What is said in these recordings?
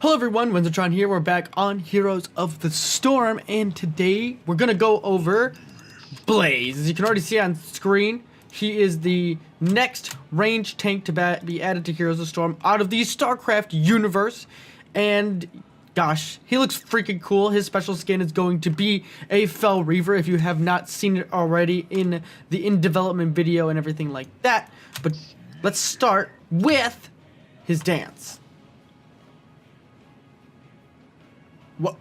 Hello everyone, Wenzeltron here. We're back on Heroes of the Storm, and today we're gonna go over Blaze. As you can already see on screen, he is the next ranged tank to be added to Heroes of the Storm out of the Starcraft universe. And gosh, he looks freaking cool. His special skin is going to be a Fell Reaver if you have not seen it already in the in-development video and everything like that. But let's start with his dance. What?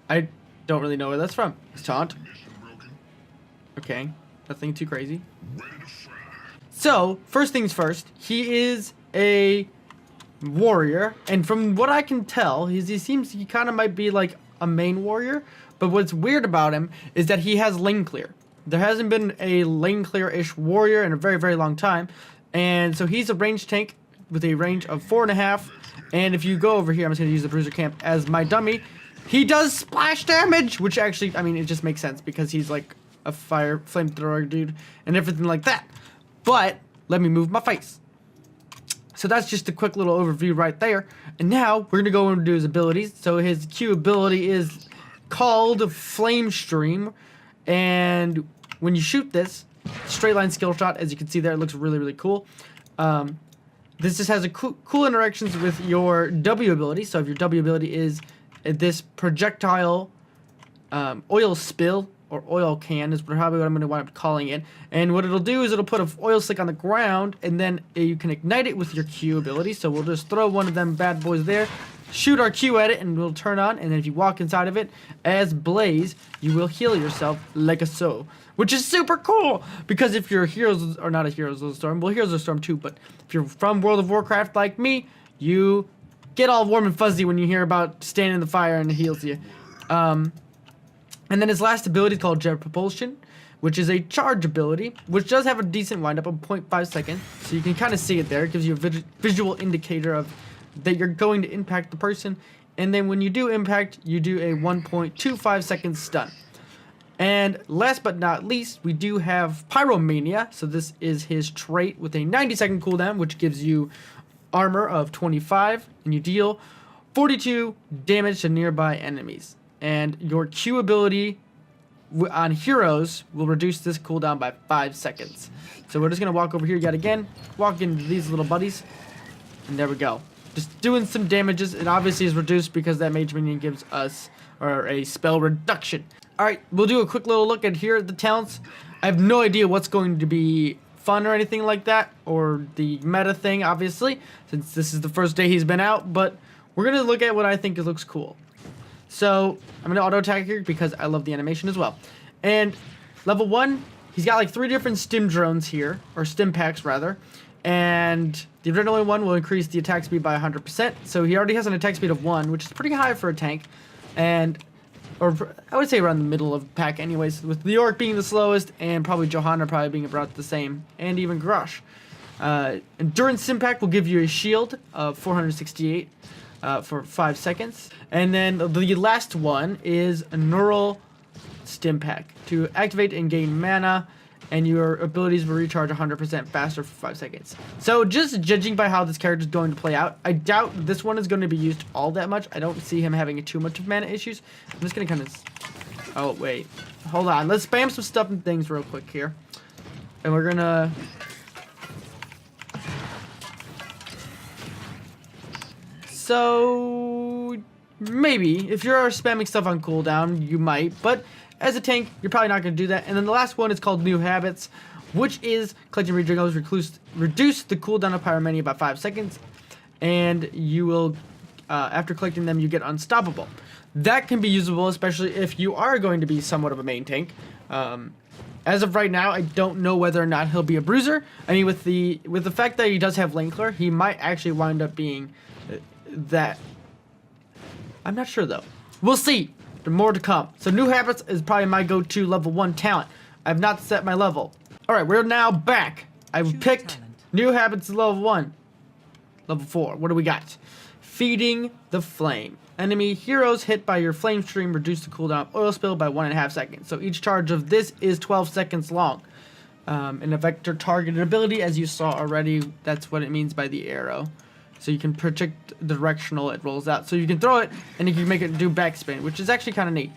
I don't really know where that's from. His taunt. Okay, nothing too crazy. So, first things first, he is a warrior, and from what I can tell, he kind of might be like a main warrior, but what's weird about him is that he has lane clear. There hasn't been a lane clear-ish warrior in a very, very long time, and so he's a ranged tank with a range of 4.5. And if you go over here, I'm just going to use the Bruiser Camp as my dummy. He does splash damage, which actually, I mean, it just makes sense because he's like a flamethrower dude and everything like that. But let me move my face. So that's just a quick little overview right there. And now we're going to go into his abilities. So his Q ability is called Flame Stream. And when you shoot this, straight line skill shot, as you can see there, it looks really, really cool. This just has a cool interactions with your W ability. So if your W ability is this projectile oil spill, or oil can is probably what I'm going to wind up calling it. And what it'll do is it'll put an oil slick on the ground, and then you can ignite it with your Q ability. So we'll just throw one of them bad boys there, shoot our Q at it, and it'll turn on. And then if you walk inside of it as Blaze, you will heal yourself like a so. Which is super cool, because if you're Heroes, or not a Heroes of the Storm, well, Heroes of the Storm too, but if you're from World of Warcraft like me, you get all warm and fuzzy when you hear about standing in the fire and it heals you. And then his last ability is called Jet Propulsion, which is a charge ability, which does have a decent windup of 0.5 seconds, so you can kind of see it there. It gives you a visual indicator of that you're going to impact the person, and then when you do impact, you do a 1.25 second stun. And last but not least, we do have Pyromania. So this is his trait with a 90-second cooldown, which gives you armor of 25, and you deal 42 damage to nearby enemies. And your Q ability on heroes will reduce this cooldown by 5 seconds. So we're just going to walk over here yet again, walk into these little buddies, and there we go. Just doing some damages. It obviously is reduced because that mage minion gives us a spell reduction. Alright, we'll do a quick little look at here at the talents. I have no idea what's going to be fun or anything like that, or the meta thing, obviously, since this is the first day he's been out, but we're going to look at what I think looks cool. So, I'm going to auto-attack here because I love the animation as well. And level 1, he's got like 3 different stim drones here, or stim packs rather, and the adrenaline one will increase the attack speed by 100%, so he already has an attack speed of 1, which is pretty high for a tank, and or I would say around the middle of the pack anyways, with the York being the slowest, and probably Johanna probably being about the same, and even Grush. Endurance Impact will give you a shield of 468 for 5 seconds. And then the last one is a Neural Stim Pack to activate and gain mana, and your abilities will recharge 100% faster for 5 seconds. So just judging by how this character is going to play out, I doubt this one is going to be used all that much. I don't see him having too much of mana issues. I'm just going to kind of... Oh, wait. Hold on. Let's spam some stuff and things real quick here. And we're going to... So... Maybe. If you're spamming stuff on cooldown, you might. But... as a tank, you're probably not going to do that. And then the last one is called New Habits, which is collecting regenerals, reduce the cooldown of Pyromania by 5 seconds, and you will, after collecting them, you get unstoppable. That can be usable, especially if you are going to be somewhat of a main tank. As of right now, I don't know whether or not he'll be a bruiser. I mean, with the fact that he does have lane clear, he might actually wind up being that. I'm not sure though. We'll see. More to come. So New Habits is probably my go-to level 1 talent. I have not set my level. Alright, we're now back. I've picked New Habits level 1. Level 4. What do we got? Feeding the Flame. Enemy heroes hit by your flame stream reduce the cooldown of oil spill by 1.5 seconds. So each charge of this is 12 seconds long. And a vector targeted ability, as you saw already, that's what it means by the arrow. So you can predict the directional it rolls out. So you can throw it, and you can make it do backspin, which is actually kind of neat.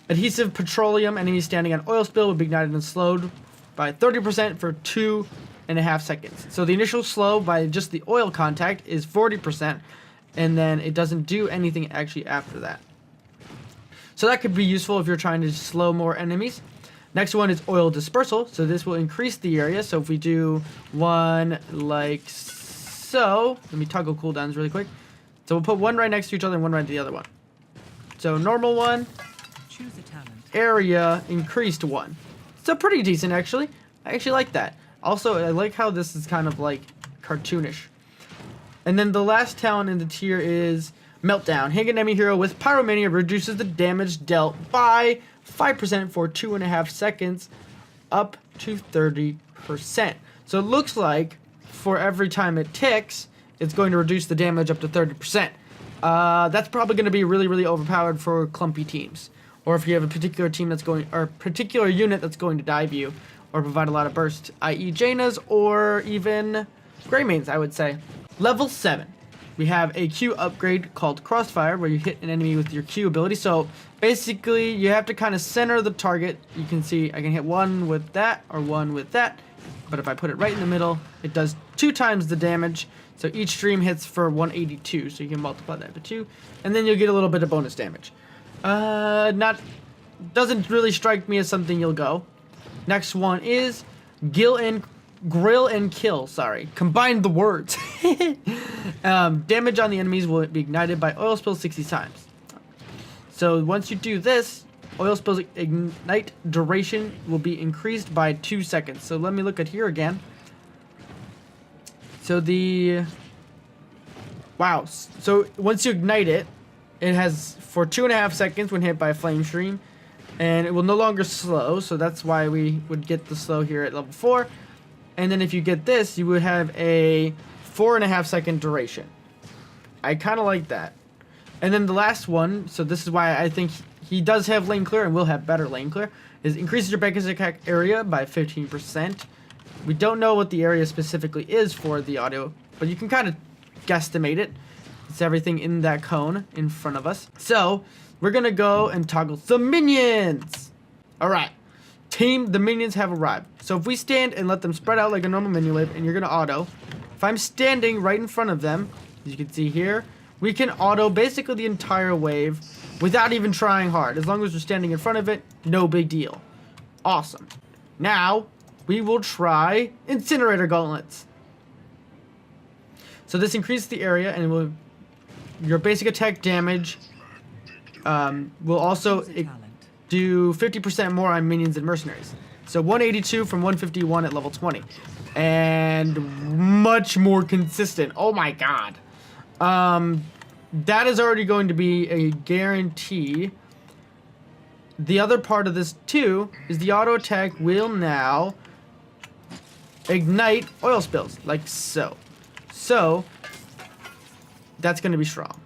Adhesive petroleum enemies standing on oil spill will be ignited and slowed by 30% for 2.5 seconds. So the initial slow by just the oil contact is 40%, and then it doesn't do anything actually after that. So that could be useful if you're trying to slow more enemies. Next one is oil dispersal. So this will increase the area. So if we do one like so, let me toggle cooldowns really quick. So we'll put one right next to each other and one right to the other one. So normal one, choose a talent. Area increased 1. So pretty decent actually. I actually like that. Also, I like how this is kind of like cartoonish. And then the last talent in the tier is Meltdown. Hit an enemy hero with Pyromania reduces the damage dealt by 5% for 2.5 seconds, up to 30%. So it looks like for every time it ticks, it's going to reduce the damage up to 30%. That's probably going to be really, really overpowered for clumpy teams. Or if you have a particular team that's going, or particular unit that's going to dive you, or provide a lot of burst, i.e. Jaina's, or even Greymanes, I would say. Level 7. We have a Q upgrade called Crossfire, where you hit an enemy with your Q ability. So basically, you have to kind of center the target. You can see I can hit one with that or one with that. But if I put it right in the middle, it does 2 times the damage. So each stream hits for 182. So you can multiply that by 2. And then you'll get a little bit of bonus damage. Doesn't really strike me as something you'll go. Next one is Grill and Kill, sorry. Combine the words. Damage on the enemies will be ignited by oil spills 60 times. So once you do this, oil spills ignite duration will be increased by 2 seconds. So let me look at here again. So so once you ignite it, it has for 2.5 seconds when hit by a flame stream, and it will no longer slow. So that's why we would get the slow here at level 4. And then if you get this, you would have a 4.5 second duration. I kind of like that. And then the last one, so this is why I think he does have lane clear and will have better lane clear, is increases your basic attack area by 15%. We don't know what the area specifically is for the audio, but you can kind of guesstimate it. It's everything in that cone in front of us. So we're going to go and toggle the minions. All right. Team, the minions have arrived. So if we stand and let them spread out like a normal minion wave, and you're going to auto, if I'm standing right in front of them, as you can see here, we can auto basically the entire wave without even trying hard. As long as we're standing in front of it, no big deal. Awesome. Now, we will try Incinerator Gauntlets. So this increases the area, and your basic attack damage will also do 50% more on minions and mercenaries. So 182 from 151 at level 20. And much more consistent. Oh my god. That is already going to be a guarantee. The other part of this too is the auto attack will now ignite oil spills, like so. So that's going to be strong.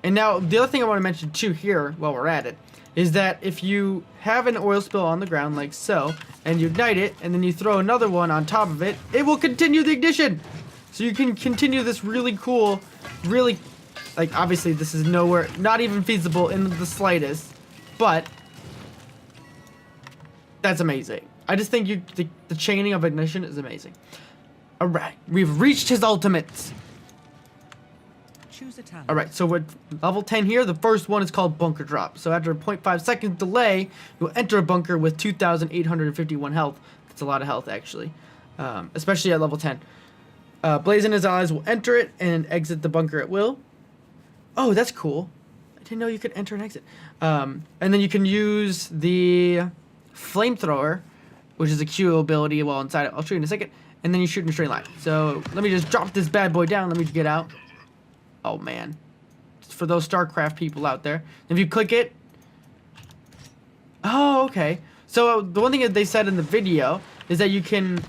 And now the other thing I want to mention too here while we're at it is that if you have an oil spill on the ground like so, and you ignite it, and then you throw another one on top of it, it will continue the ignition. So you can continue this really cool, really, like obviously this is nowhere, not even feasible in the slightest, but that's amazing. I just think the chaining of ignition is amazing. All right, we've reached his ultimates. Choose a talent. All right, so we're level 10 here. The first one is called Bunker Drop. So after a 0.5 second delay, you'll enter a bunker with 2,851 health. That's a lot of health, actually, especially at level 10. Blaze and his allies will enter it and exit the bunker at will. Oh, that's cool. I didn't know you could enter and exit. And then you can use the Flamethrower, which is a Q ability while inside it. I'll show you in a second. And then you shoot in a straight line. So let me just drop this bad boy down. Let me get out. Oh, man. It's for those Starcraft people out there. If you click it... Oh, okay. So the one thing that they said in the video is that you can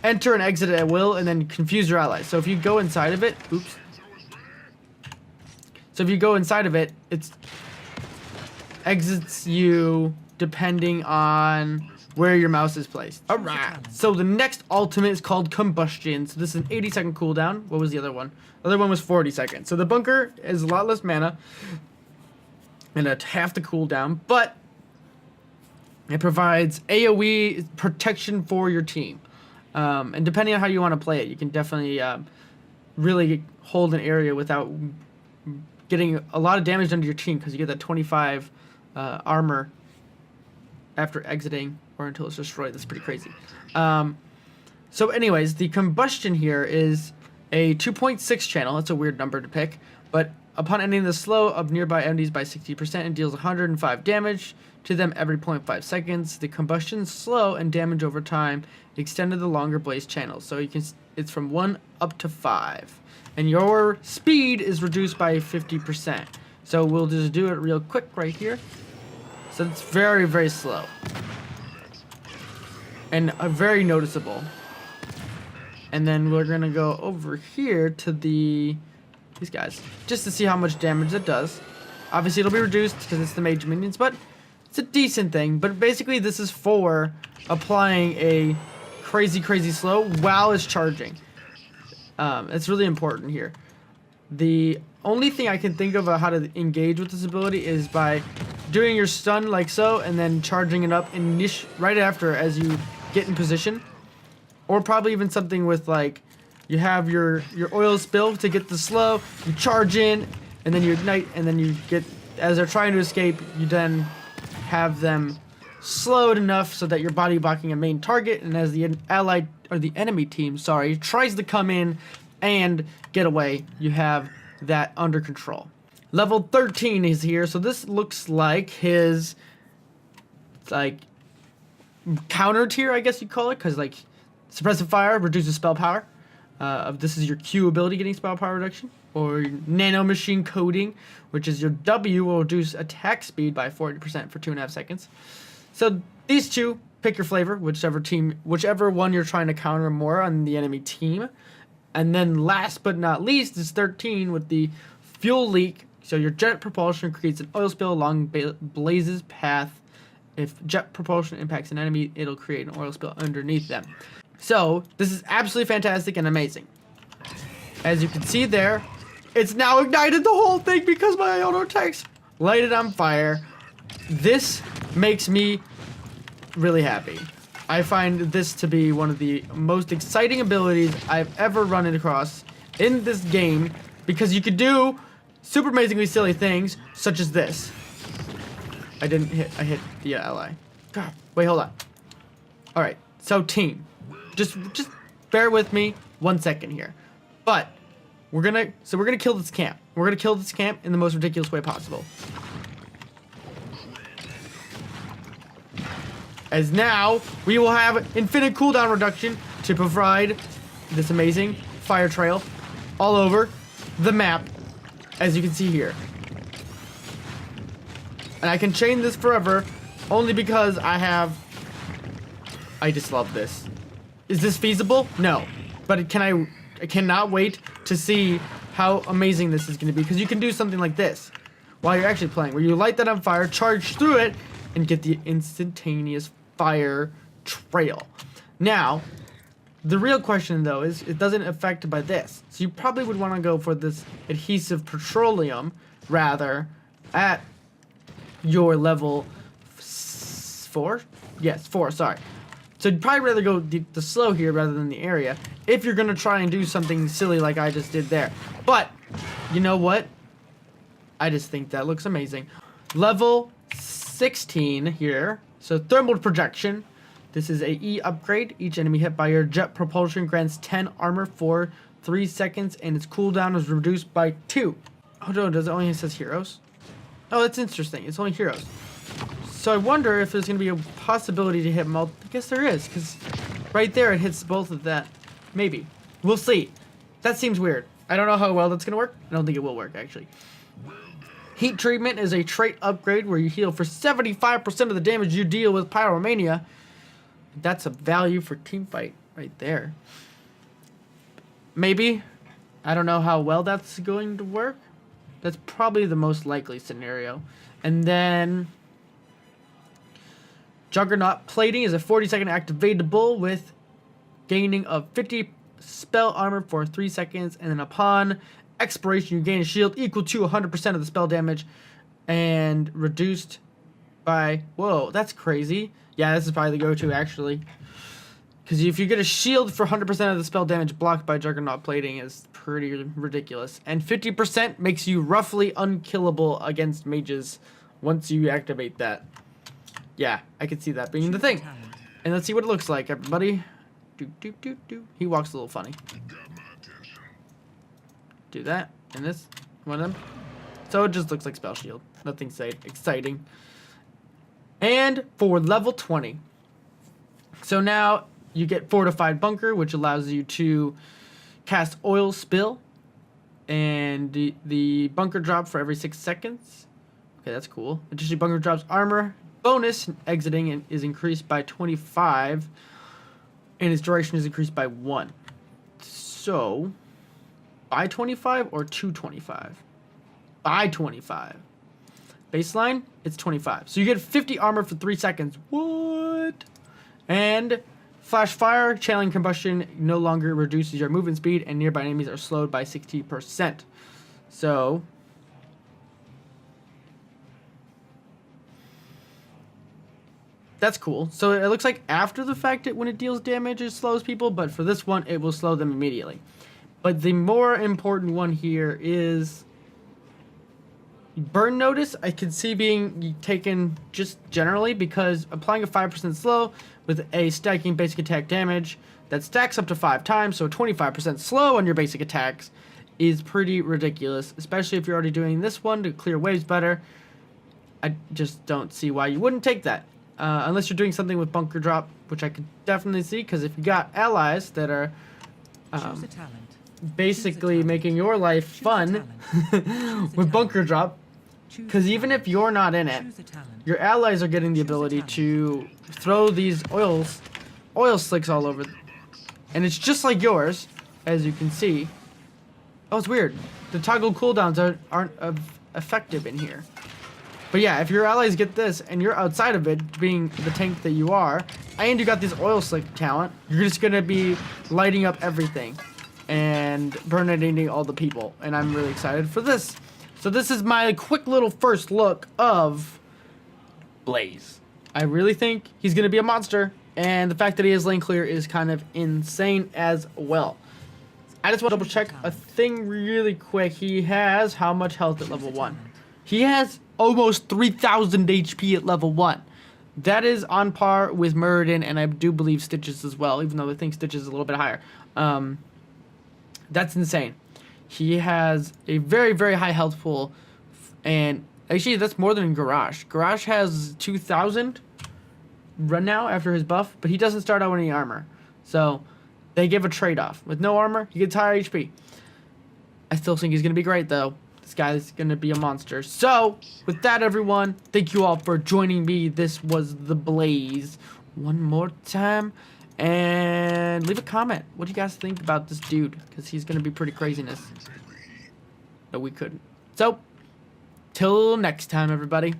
enter and exit at will and then confuse your allies. So if you go inside of it... Oops. So if you go inside of it, it exits you depending on where your mouse is placed. Alright, so the next ultimate is called Combustion. So this is an 80-second cooldown. What was the other one? The other one was 40 seconds. So the bunker is a lot less mana and at half the cooldown, but it provides AoE protection for your team. And depending on how you want to play it, you can definitely really hold an area without getting a lot of damage under your team, because you get that 25 armor after exiting or until it's destroyed. That's pretty crazy. So anyways, the Combustion here is a 2.6 channel. That's a weird number to pick, but upon ending the slow of nearby enemies by 60% and deals 105 damage to them every 0.5 seconds. The Combustion slow and damage over time extended the longer blaze channels. So you can, it's from 1 up to 5. And your speed is reduced by 50%. So we'll just do it real quick right here. So it's very, very slow. And very noticeable. And then we're gonna go over here to these guys, just to see how much damage it does. Obviously it'll be reduced because it's the mage minions, but it's a decent thing. But basically this is for applying a crazy, crazy slow while it's charging. It's really important here. The only thing I can think of how to engage with this ability is by doing your stun like so, and then charging it up right after as you get in position. Or probably even something with, like, you have your oil spill to get the slow, you charge in, and then you ignite, and then you get, as they're trying to escape, you then have them slowed enough so that you're body blocking a main target, and as the allied, or the enemy team, sorry, tries to come in and get away, you have that under control. Level 13 is here, so this looks like his, like, counter tier, I guess you'd call it, because, like, Suppressive Fire reduces spell power. This is your Q ability, getting spell power reduction. Or Nano Machine Coding, which is your W, will reduce attack speed by 40% for 2.5 seconds. So these two, pick your flavor, whichever one you're trying to counter more on the enemy team. And then last but not least is 13 with the Fuel Leak. So your jet propulsion creates an oil spill along Blaze's path. If jet propulsion impacts an enemy, it'll create an oil spill underneath them. So this is absolutely fantastic and amazing. As you can see there, it's now ignited the whole thing because my auto attacks light it on fire. This makes me really happy. I find this to be one of the most exciting abilities I've ever run across in this game, because you could do super amazingly silly things such as this. I hit the ally. God, wait, hold on. All right, so team, just bear with me 1 second here. But we're gonna kill this camp. We're gonna kill this camp in the most ridiculous way possible. As now we will have infinite cooldown reduction to provide this amazing fire trail all over the map, as you can see here. And I can chain this forever only because I just love this. Is this feasible? No. But I cannot wait to see how amazing this is going to be, because you can do something like this while you're actually playing, where you light that on fire, charge through it, and get the instantaneous fire trail. Now, the real question though is it doesn't affect by this. So you probably would want to go for this adhesive petroleum rather at your level 4? Yes, 4, sorry. So you'd probably rather go the slow here rather than the area if you're going to try and do something silly like I just did there. But, you know what? I just think that looks amazing. Level 16 here. So thermal projection. This is a E upgrade. Each enemy hit by your jet propulsion grants 10 armor for 3 seconds, and its cooldown is reduced by 2. Oh no, does it only says heroes? Oh, that's interesting. It's only heroes. So I wonder if there's going to be a possibility to hit I guess there is, because right there it hits both of that. Maybe. We'll see. That seems weird. I don't know how well that's going to work. I don't think it will work, actually. Heat treatment is a trait upgrade where you heal for 75% of the damage you deal with Pyromania. That's a value for teamfight right there. Maybe. I don't know how well that's going to work. That's probably the most likely scenario. And then Juggernaut Plating is a 40-second activatable with gaining of 50 spell armor for 3 seconds, and then upon expiration you gain a shield equal to 100% of the spell damage and reduced by... Whoa, that's crazy. Yeah, this is probably the go-to, actually. Because if you get a shield for 100% of the spell damage blocked by Juggernaut Plating is pretty ridiculous. And 50% makes you roughly unkillable against mages once you activate that. Yeah, I could see that being the thing. And let's see what it looks like, everybody. He walks a little funny. Do that. And this. One of them. So it just looks like Spell Shield. Nothing exciting. And for level 20. So now you get Fortified Bunker, which allows you to cast Oil Spill. And the bunker drop for every 6 seconds. Okay, that's cool. Additionally, bunker drops armor. Bonus exiting is increased by 25. And its duration is increased by 1. So, by 25 or 225? By 25. Baseline, it's 25. So you get 50 armor for 3 seconds. What? And Flash Fire, Channeling Combustion no longer reduces your movement speed, and nearby enemies are slowed by 60%. So, that's cool. So it looks like after the fact when it deals damage, it slows people, but for this one, it will slow them immediately. But the more important one here is Burn Notice. I can see being taken just generally because applying a 5% slow with a stacking basic attack damage that stacks up to 5 times, so 25% slow on your basic attacks is pretty ridiculous, especially if you're already doing this one to clear waves better. I just don't see why you wouldn't take that. Unless you're doing something with bunker drop, which I could definitely see, because if you got allies that are basically making your life fun with bunker drop, because even if you're not in it, your allies are getting the ability to throw these oil slicks all over, and it's just like yours, as you can see. Oh, it's weird. The toggle cooldowns aren't effective in here. But yeah, if your allies get this, and you're outside of it, being the tank that you are, and you got this oil slick talent, you're just gonna be lighting up everything and burning all the people. And I'm really excited for this. So this is my quick little first look of Blaze. I really think he's gonna be a monster, and the fact that he has lane clear is kind of insane as well. I just want to double check a thing really quick. He has how much health at level 1? He has almost 3,000 HP at level 1. That is on par with Muradin, and I do believe Stitches as well, even though I think Stitches is a little bit higher. That's insane. He has a very, very high health pool, and actually that's more than Garage. Garage has 2,000 run now after his buff, but he doesn't start out with any armor. So they give a trade-off. With no armor, he gets higher HP. I still think he's going to be great, though. This guy's going to be a monster. So, with that, everyone, thank you all for joining me. This was The Blaze. One more time. And leave a comment. What do you guys think about this dude? Because he's going to be pretty craziness. No, we couldn't. So, till next time, everybody.